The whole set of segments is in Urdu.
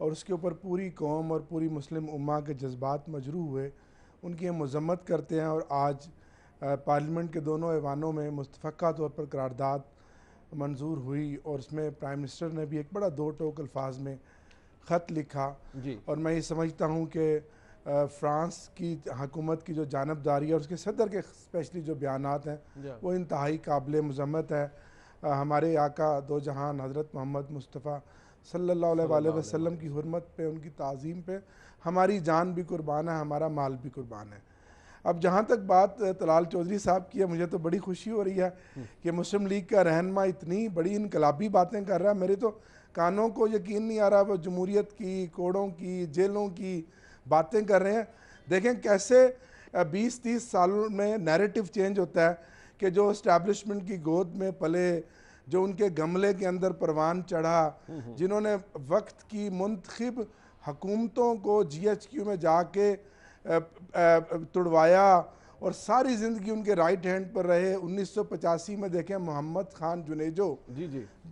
اور اس کے اوپر پوری قوم اور پوری مسلم امہ کے جذبات مجروح ہوئے، ان کی ہم مذمت کرتے ہیں۔ اور آج پارلیمنٹ کے دونوں ایوانوں میں متفقہ طور پر قرارداد منظور ہوئی، اور اس میں پرائم منسٹر نے بھی ایک بڑا دو ٹوک الفاظ میں خط لکھا، اور میں یہ سمجھتا ہوں کہ فرانس کی حکومت کی جو جانبداری ہے اور اس کے صدر کے اسپیشلی جو بیانات ہیں وہ انتہائی قابل مذمت ہے۔ ہمارے آقا دو جہان حضرت محمد مصطفیٰ صلی اللہ علیہ وآلہ وسلم کی حرمت پہ، ان کی تعظیم پہ ہماری جان بھی قربان ہے، ہمارا مال بھی قربان ہے۔ اب جہاں تک بات طلال چودھری صاحب کی ہے، مجھے تو بڑی خوشی ہو رہی ہے کہ مسلم لیگ کا رہنما اتنی بڑی انقلابی باتیں کر رہا ہے۔ میرے تو کانوں کو یقین نہیں آ رہا، وہ جمہوریت کی، کوڑوں کی، جیلوں کی باتیں کر رہے ہیں۔ دیکھیں کیسے 20-30 سالوں میں نیریٹو چینج ہوتا ہے کہ جو اسٹیبلشمنٹ کی گود میں پلے، جو ان کے گملے کے اندر پروان چڑھا، جنہوں نے وقت کی منتخب حکومتوں کو GHQ میں جا کے تڑوایا اور ساری زندگی ان کے رائٹ ہینڈ پر رہے۔ 1985 میں دیکھیں محمد خان جنیجو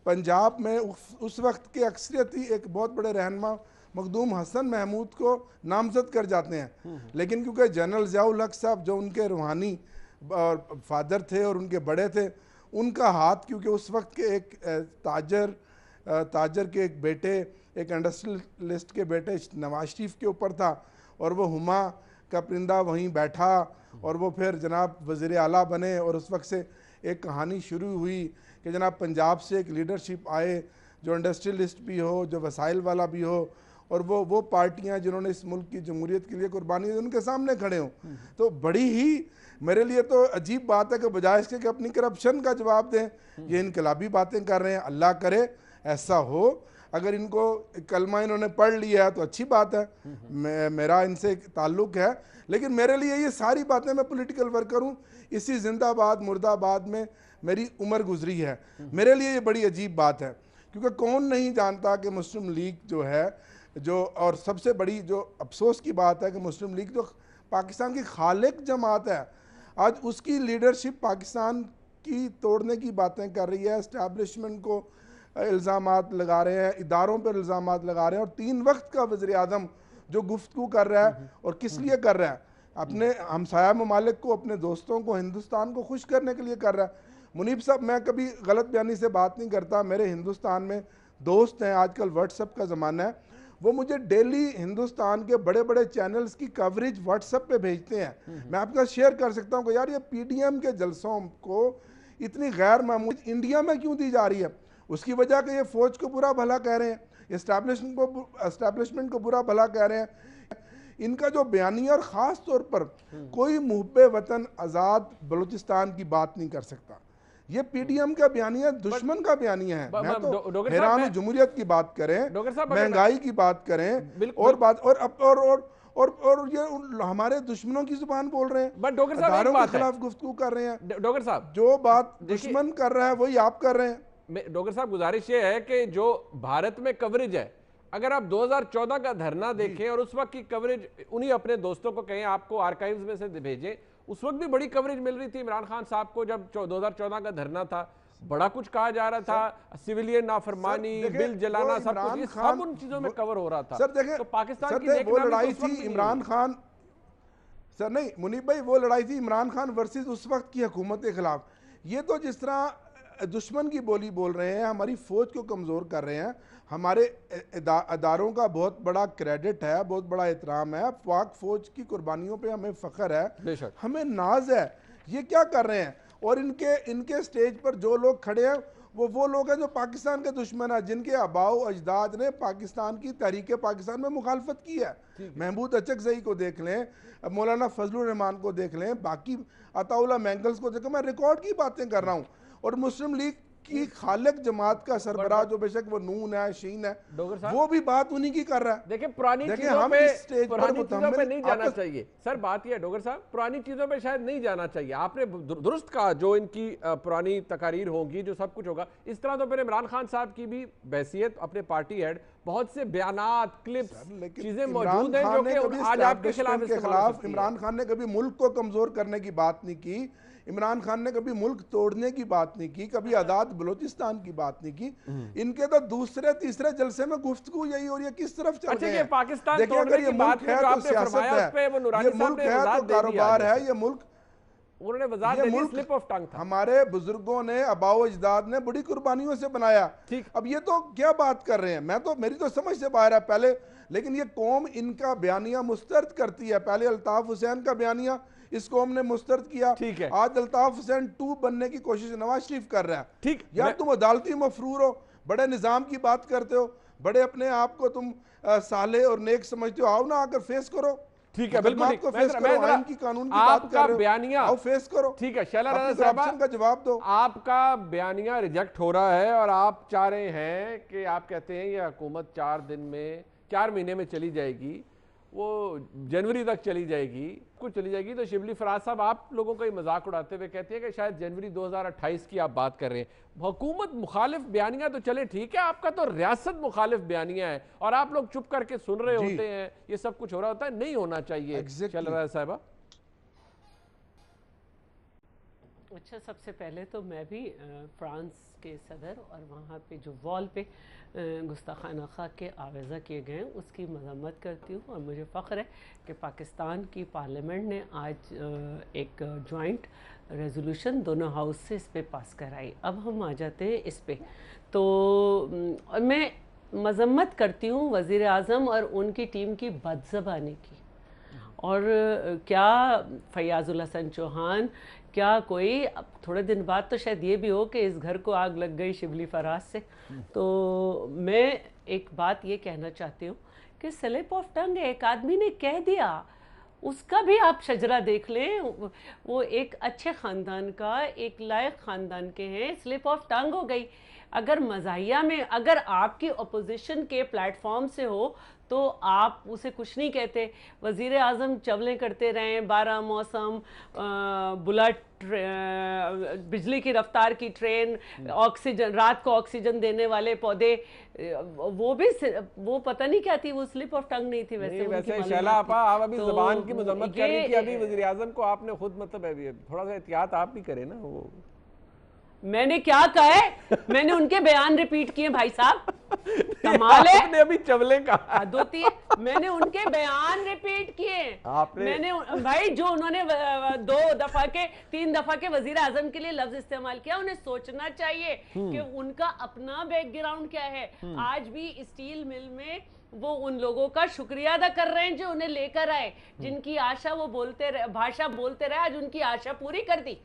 پنجاب میں اس وقت کے اکثریتی ایک بہت بڑے رہنما مخدوم حسن محمود کو نامزد کر جاتے ہیں، لیکن کیونکہ جنرل ضیاء الحق صاحب جو ان کے روحانی فادر تھے اور ان کے بڑے تھے، ان کا ہاتھ کیونکہ اس وقت کے ایک تاجر کے ایک بیٹے، ایک انڈسٹریلسٹ کے بیٹے نواز شریف کے اوپر تھا، اور وہ ہما کا پرندہ وہیں بیٹھا اور وہ پھر جناب وزیر اعلیٰ بنے، اور اس وقت سے ایک کہانی شروع ہوئی کہ جناب پنجاب سے ایک لیڈرشپ آئے جو انڈسٹریلسٹ بھی ہو، جو وسائل والا بھی ہو، اور وہ پارٹیاں جنہوں نے اس ملک کی جمہوریت کے لیے قربانی دی ان کے سامنے کھڑے ہوں۔ تو بڑی ہی میرے لیے تو عجیب بات ہے کہ بجائے اس کے کہ اپنی کرپشن کا جواب دیں، یہ انقلابی باتیں کر رہے ہیں۔ اللہ کرے ایسا ہو، اگر ان کو کلمہ انہوں نے پڑھ لیا ہے تو اچھی بات ہے، میرا ان سے تعلق ہے، لیکن میرے لیے یہ ساری باتیں، میں پولیٹیکل ورکر ہوں، اسی زندہ آباد مرد آباد میں میری عمر گزری ہے، میرے لیے یہ بڑی عجیب بات ہے، کیونکہ کون نہیں جانتا کہ مسلم لیگ جو ہے، اور سب سے بڑی جو افسوس کی بات ہے کہ مسلم لیگ جو پاکستان کی خالق جماعت ہے، آج اس کی لیڈرشپ پاکستان کی توڑنے کی باتیں کر رہی ہے، اسٹیبلشمنٹ کو الزامات لگا رہے ہیں، اداروں پر الزامات لگا رہے ہیں، اور 3 وقت کا وزیر اعظم جو گفتگو کر رہا ہے اور کس لیے کر رہا ہے، اپنے ہمسایہ ممالک کو، اپنے دوستوں کو، ہندوستان کو خوش کرنے کے لیے کر رہا ہے۔ منیب صاحب، میں کبھی غلط بیانی سے بات نہیں کرتا، میرے ہندوستان میں دوست ہیں، آج کل واٹس ایپ کا زمانہ ہے، وہ مجھے ڈیلی ہندوستان کے بڑے بڑے چینلز کی کوریج واٹس ایپ پہ بھیجتے ہیں، میں آپ کا شیئر کر سکتا ہوں کہ یار یہ PDM کے جلسوں کو اتنی غیر معمولی انڈیا میں کیوں دی جا رہی ہے؟ اس کی وجہ کہ یہ فوج کو برا بھلا کہہ رہے ہیں، اسٹیبلشمنٹ کو برا بھلا کہہ رہے ہیں۔ ان کا جو بیانیہ، اور خاص طور پر کوئی محب وطن آزاد بلوچستان کی بات نہیں کر سکتا، یہ PDM کا بیانیہ دشمن کا بیانیہ ہے۔ میں تو حیران ہوں، جمہوریت کی بات کریں، مہنگائی کی بات کریں، اور یہ ہمارے دشمنوں کی زبان بول رہے ہیں، اداروں کے خلاف گفتگو کر رہے ہیں۔ ڈاکٹر صاحب، جو بات دشمن کر رہا ہے وہی آپ کر رہے ہیں۔ ڈاکٹر صاحب گزارش یہ ہے کہ جو بھارت میں کوریج ہے، اگر آپ 2014 کا دھرنا دیکھیں اور اس وقت کی کوریج، انہی اپنے دوستوں کو کہیں آپ کو آرکائیوز میں سے بھیجیں، اس وقت بھی بڑی کوریج مل رہی تھی عمران خان صاحب کو جب 2014 کا دھرنا تھا، بڑا کچھ کہا جا رہا تھا، سیویلین نافرمانی، بل جلانا، سب کچھ، یہ سب ان چیزوں میں کور ہو رہا تھا۔ تو پاکستان کی وہ لڑائی تھی عمران خان، سر نہیں منیب بھائی، وہ لڑائی تھی عمران خان ورسز اس وقت کی حکومت کے خلاف۔ یہ تو جس طرح دشمن کی بولی بول رہے ہیں، ہماری فوج کو کمزور کر رہے ہیں، ہمارے اداروں کا بہت بڑا کریڈٹ ہے، بہت بڑا احترام ہے، پاک فوج کی قربانیوں پہ ہمیں فخر ہے، ہمیں ناز ہے، یہ کیا کر رہے ہیں؟ اور ان کے سٹیج پر جو لوگ کھڑے ہیں وہ لوگ ہیں جو پاکستان کے دشمن ہیں، جن کے آباء و اجداد نے پاکستان کی تحریک پاکستان میں مخالفت کی ہے۔ محمود اچکزئی کو دیکھ لیں، مولانا فضل الرحمان کو دیکھ لیں، باقی عطا اللہ مینگلز کو دیکھ لیں، میں ریکارڈ کی باتیں کر رہا ہوں۔ اور مسلم لیگ کی خالق جماعت کا سربراہ جو بے شک وہ نون ہے، شین ہے، وہ بھی بات انہی کی کر رہا ہے۔ دیکھیں پرانی چیزوں پہ نہیں جانا چاہیے سر، بات یہ ہے ڈاکٹر صاحب، پرانی چیزوں پہ شاید نہیں جانا چاہیے، آپ نے درست کہا، جو ان کی پرانی تقاریر ہوگی، جو سب کچھ ہوگا، اس طرح تو پھر عمران خان صاحب کی بھی بحیثیت اپنے پارٹی ہیڈ بہت سے بیانات، کلپس، چیزیں موجود ہیں جو کہ آج آپ کے خلاف عمران خان نے کبھی ملک کو کمزور کرنے کی بات نہیں کی، عمران خان نے کبھی ملک توڑنے کی بات نہیں کی, کبھی آزاد بلوچستان کی بات نہیں کی. ان کے تو دوسرے تیسرے جلسے میں گفتگو یہی اور یہ کس طرف چل رہے ہیں. پاکستان توڑنے کی بات میں جو آپ نے فرمایا اس پہ وہ نورانی صاحب نے وضاحت دے دیا. کاروبار ہے یہ ملک, انہوں نے وضاحت دے دی, سلپ آف ٹنگ تھا. ہمارے بزرگوں نے آباء و اجداد نے بڑی قربانیوں سے بنایا. اب یہ تو کیا بات کر رہے ہیں, میں تو میری تو سمجھ سے باہر ہے پہلے. لیکن یہ قوم ان کا بیانیہ مسترد کرتی ہے. پہلے الطاف حسین کا بیانیہ اس قوم نے مسترد کیا, آج الطاف حسین 2 بننے کی کوشش نواز شریف کر رہا ہے. یار تم عدالتی مفرور ہو, بڑے نظام کی بات کرتے ہو, بڑے اپنے آپ کو تم صالح اور نیک سمجھتے ہو, آؤ نا آ کر فیس کرو. ٹھیک ہے, بالکل کو فیس کرو, آئین کی قانون کی بات کر رہے ہو, آؤ فیس کرو. ٹھیک ہے شیلا رانا صاحبہ, کا جواب دو. آپ کا بیانیہ ریجیکٹ ہو رہا ہے اور آپ چاہ رہے ہیں کہ آپ کہتے ہیں یہ حکومت 4 مہینے میں چلی جائے گی, وہ جنوری تک چلی جائے گی, کچھ چلی جائے گی. تو شبلی فراز صاحب آپ لوگوں کا یہ مذاق اڑاتے ہوئے کہتے ہیں کہ شاید جنوری 2028 کی آپ بات کر رہے ہیں. حکومت مخالف بیانیہ تو چلے ٹھیک ہے, آپ کا تو ریاست مخالف بیانیہ ہے اور آپ لوگ چپ کر کے سن رہے ہوتے ہیں, یہ سب کچھ ہو رہا ہوتا ہے, نہیں ہونا چاہیے. چل رہا ہے صاحبہ. اچھا, سب سے پہلے تو میں بھی فرانس کے صدر اور وہاں پہ جو وال پہ گستاخانہ خاک کے آویزہ کیے گئے ہیں اس کی مذمت کرتی ہوں, اور مجھے فخر ہے کہ پاکستان کی پارلیمنٹ نے آج ایک جوائنٹ ریزولوشن دونوں ہاؤس سے اس پہ پاس کرائی. اب ہم آ جاتے ہیں اس پہ. تو میں مذمت کرتی ہوں وزیر اعظم اور ان کی ٹیم کی بدزبانی کی. اور کیا فیاض الحسن چوہان, کیا کوئی تھوڑے دن بعد تو شاید یہ بھی ہو کہ اس گھر کو آگ لگ گئی شبلی فراز سے. تو میں ایک بات یہ کہنا چاہتی ہوں کہ سلپ آف ٹنگ ایک آدمی نے کہہ دیا, اس کا بھی آپ شجرہ دیکھ لیں. وہ ایک اچھے خاندان کا, ایک لائق خاندان کے ہیں, سلپ آف ٹنگ ہو گئی. اگر مزاحیہ میں, اگر آپ کی اپوزیشن کے پلیٹ فارم سے ہو تو آپ اسے کچھ نہیں کہتے. وزیر اعظم چولیں کرتے رہیں, 12 موسم, بلٹ, بجلی کی رفتار کی ٹرین, آکسیجن, رات کو آکسیجن دینے والے پودے, وہ پتہ نہیں کیا تھی, وہ سلپ آف ٹنگ نہیں تھی. ویسے شیلا آپا, آپ ابھی زبان کی مذمت کر رہی تھی, ابھی وزیر اعظم کو آپ نے خود مطلب تھوڑا سا احتیاط آپ بھی کریں نا. وہ میں نے کیا کہا ہے, میں نے ان کے بیان ریپیٹ کیے بھائی صاحب, کمال ہے. آپ نے ابھی چولیں کہا, حد ہوتی ہے. میں نے ان کے بیان ریپیٹ کیے. میں نے بھائی جو انہوں نے 3 دفعہ کے وزیر اعظم کے لیے لفظ استعمال کیا, انہیں سوچنا چاہیے کہ ان کا اپنا بیک گراؤنڈ کیا ہے. آج بھی اسٹیل مل میں وہ ان لوگوں کا شکریہ ادا کر رہے ہیں جو انہیں لے کر آئے, جن کی آشا وہ بھاشا بولتے رہے, آج ان کی آشا پوری کر دی.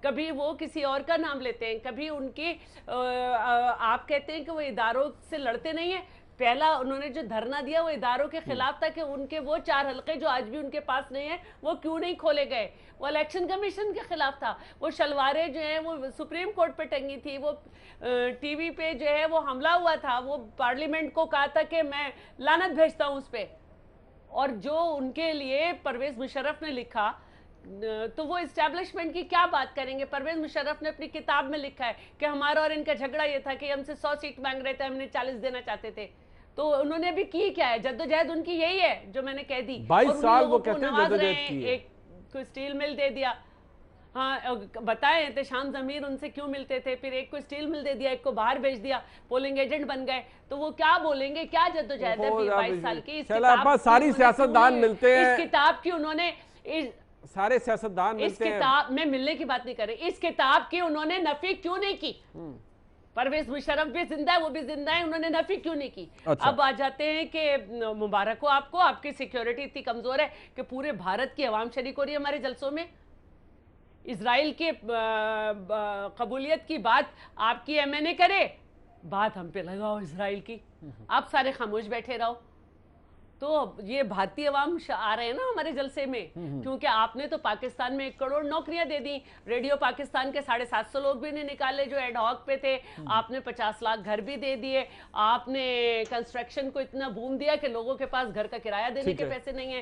کبھی وہ کسی اور کا نام لیتے ہیں, کبھی ان کی آپ کہتے ہیں کہ وہ اداروں سے لڑتے نہیں ہیں. پہلا انہوں نے جو دھرنا دیا وہ اداروں کے خلاف تھا کہ ان کے وہ 4 حلقے جو آج بھی ان کے پاس نہیں ہیں وہ کیوں نہیں کھولے گئے. وہ الیکشن کمیشن کے خلاف تھا. وہ شلواریں جو ہیں وہ سپریم کورٹ پہ ٹنگی تھی, وہ ٹی وی پہ جو ہے وہ حملہ ہوا تھا, وہ پارلیمنٹ کو کہا تھا کہ میں لعنت بھیجتا ہوں اس پہ. اور جو ان کے لیے پرویز مشرف نے لکھا, تو وہ اسٹیبلشمنٹ کی کیا بات کریں گے. پرویز مشرف نے اپنی کتاب میں لکھا ہے کہ ہمارا اور ان کا جھگڑا یہ تھا کہ ہم سے 100 سیٹ مانگ رہے تھے, ہم نے 40 دینا چاہتے تھے. تو انہوں نے بھی کی کیا ہے, جدوجہد ان کی یہی ہے جو میں نے کہہ دی. 22 سال وہ کہتے ہیں جدوجہد کی ہے. ایک کو اسٹیل مل دے دیا, ہاں بتائیں احتشام ضمیر ان سے کیوں ملتے تھے, پھر ایک کو اسٹیل مل دے دیا, ایک کو باہر بھیج دیا, پولنگ ایجنٹ بن گئے. تو وہ کیا بولیں گے, کیا جدوجہد ہے 22 سال کی. ساری سیاستدان ملتے ہیں, اس کتاب کی انہوں نے, سارے سیاستدان ملتے ہیں. اس کتاب میں ملنے کی بات نہیں کر رہی, اس کتاب کی انہوں نے نفی کیوں نہیں کی. پرویز مشرف بھی زندہ ہے, وہ بھی زندہ ہے, انہوں نے نفی کیوں نہیں کی. اب آ جاتے ہیں کہ مبارک ہو آپ کو, آپ کی سیکیورٹی اتنی کمزور ہے کہ پورے بھارت کی عوام شریک ہو رہی ہے ہمارے جلسوں میں. اسرائیل کی قبولیت کی بات آپ کی ایم این اے کرے, بات ہم پہ لگاؤ اسرائیل کی, آپ سارے خاموش بیٹھے رہو. تو یہ بھارتی عوام آ رہے ہیں نا ہمارے جلسے میں, کیونکہ آپ نے تو پاکستان میں 1 کروڑ نوکریاں دے دیں. ریڈیو پاکستان کے 750 لوگ بھی نہیں نکالے جو ایڈ ہاک پہ تھے. آپ نے 50 لاکھ گھر بھی دے دیے. آپ نے کنسٹرکشن کو اتنا بوم دیا کہ لوگوں کے پاس گھر کا کرایہ دینے کے پیسے نہیں ہیں.